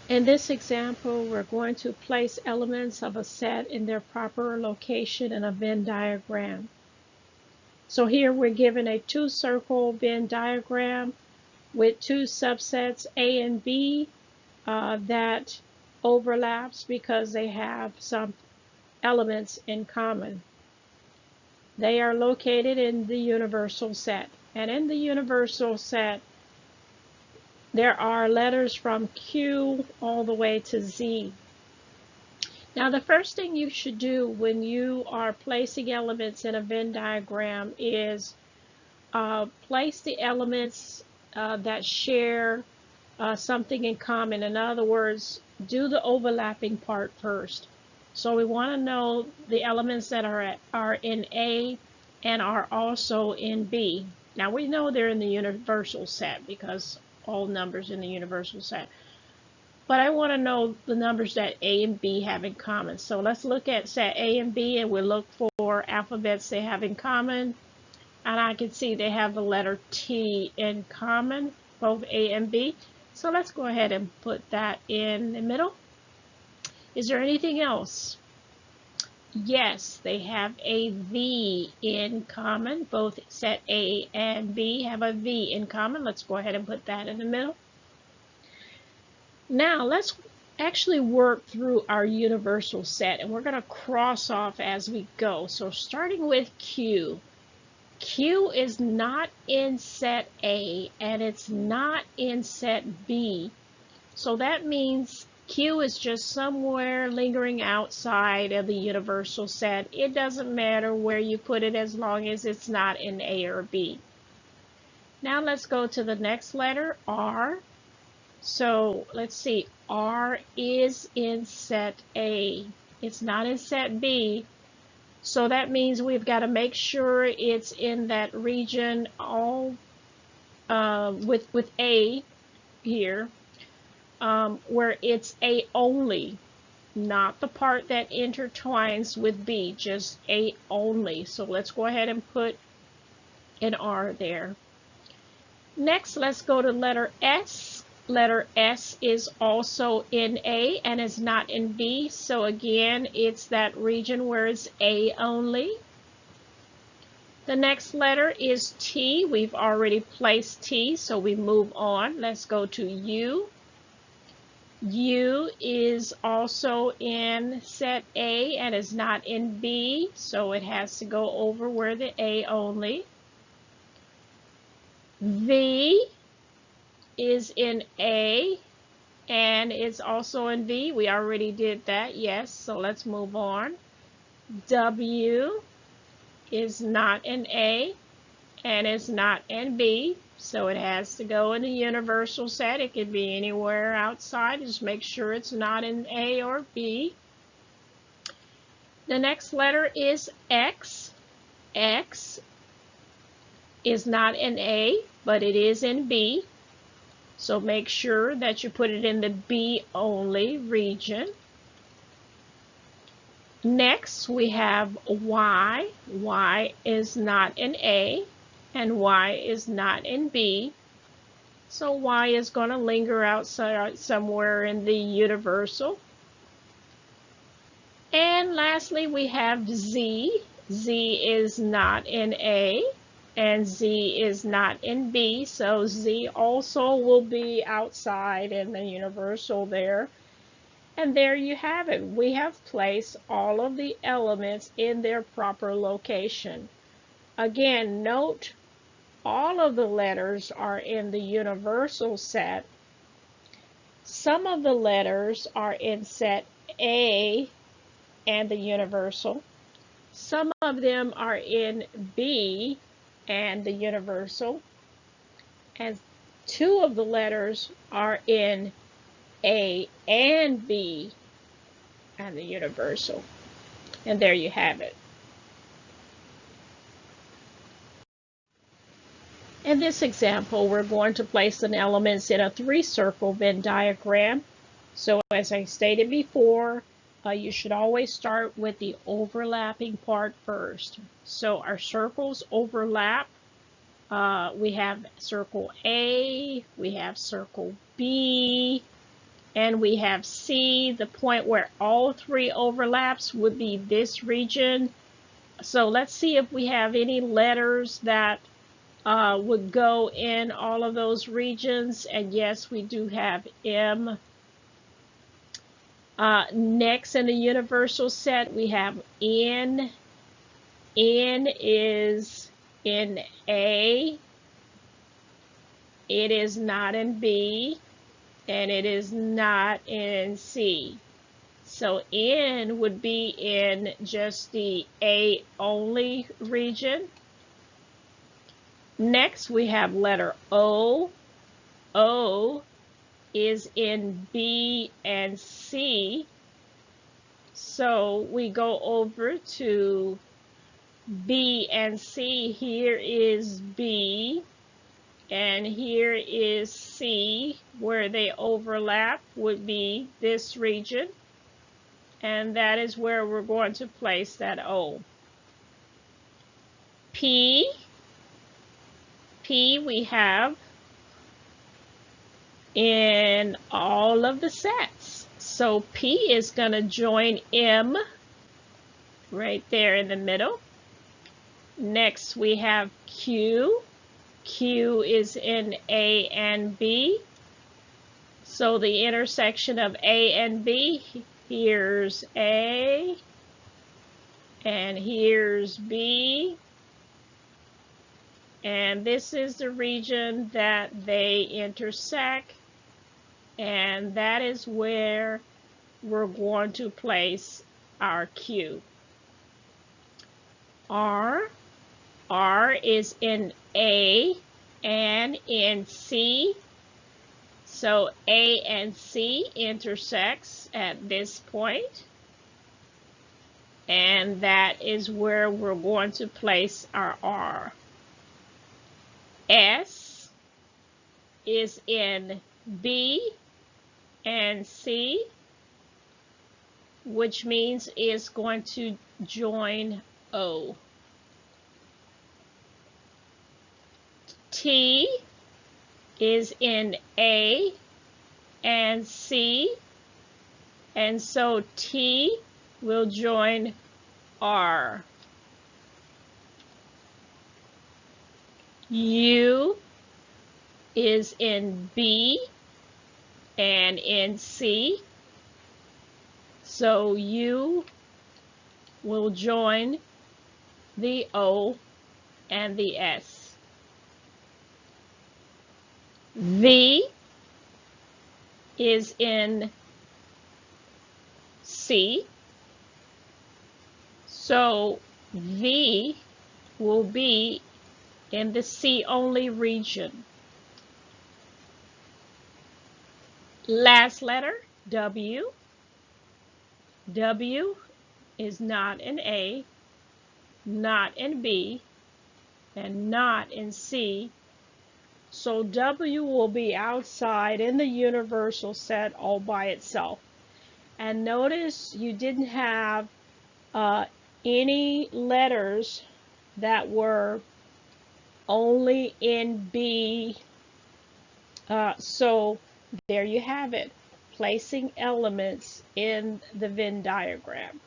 In this example, we're going to place elements of a set in their proper location in a Venn diagram. So here we're given a two-circle Venn diagram with two subsets A and B that overlaps because they have some elements in common. They are located in the universal set. And in the universal set, there are letters from Q all the way to Z. Now, the first thing you should do when you are placing elements in a Venn diagram is place the elements that share something in common. In other words, do the overlapping part first. So we want to know the elements that are in A and are also in B. Now we know they're in the universal set because all numbers in the universal set. But I want to know the numbers that A and B have in common. So let's look at set A and B, and we'll look for alphabets they have in common. And I can see they have the letter T in common, both A and B. So let's go ahead and put that in the middle. Is there anything else? Yes, they have a V in common. Both set A and B have a V in common. Let's go ahead and put that in the middle. Now let's actually work through our universal set, and we're going to cross off as we go. So starting with Q. Q is not in set A and it's not in set B. So that means Q is just somewhere lingering outside of the universal set. It doesn't matter where you put it as long as it's not in A or B. Now let's go to the next letter, R. So let's see, R is in set A. It's not in set B. So that means we've got to make sure it's in that region all with A here, where it's A only, not the part that intertwines with B, just A only. So let's go ahead and put an R there. Next, let's go to letter S. Letter S is also in A and is not in B. So again, it's that region where it's A only. The next letter is T. We've already placed T, so we move on. Let's go to U. U is also in set A and is not in B, so it has to go over where the A only. V is in A and it's also in B. We already did that, yes, so let's move on. W is not in A and it's not in B, so it has to go in the universal set. It could be anywhere outside. Just make sure it's not in A or B. The next letter is X. X is not in A, but it is in B. So make sure that you put it in the B only region. Next, we have Y. Y is not in A, and Y is not in B. So Y is going to linger outside somewhere in the universal. And lastly, we have Z. Z is not in A, and Z is not in B, so Z also will be outside in the universal there. And there you have it. We have placed all of the elements in their proper location. Again, note all of the letters are in the universal set. Some of the letters are in set A and the universal. Some of them are in B and the universal, and two of the letters are in A and B and the universal. And there you have it. In this example, we're going to place the elements in a three-circle Venn diagram. So as I stated before, you should always start with the overlapping part first. So our circles overlap. We have circle A, we have circle B, And we have C, the point where all three overlaps would be this region. So let's see if we have any letters that would go in all of those regions. And yes, we do have M. Next in the universal set, we have N. N is in A. It is not in B. And it is not in C. So N would be in just the A only region. Next, we have letter O. O is in B and C. So we go over to B and C. Here is B. And here is C, where they overlap would be this region. And that is where we're going to place that O. P we have in all of the sets. So P is going to join M right there in the middle. Next we have Q. Q is in A and B. So the intersection of A and B, here's A, and here's B. And this is the region that they intersect. And that is where we're going to place our Q. R. R is in A and in C. So A and C intersects at this point. And that is where we're going to place our R. S is in B and C, which means it's going to join O. T is in A and C, and so T will join R. U is in B and in C, so U will join the O and the S. V is in C, so V will be in the C only region. Last letter, W. W is not in A, not in B, and not in C. So W will be outside in the universal set all by itself. And notice you didn't have any letters that were only in B. So there you have it, placing elements in the Venn diagram.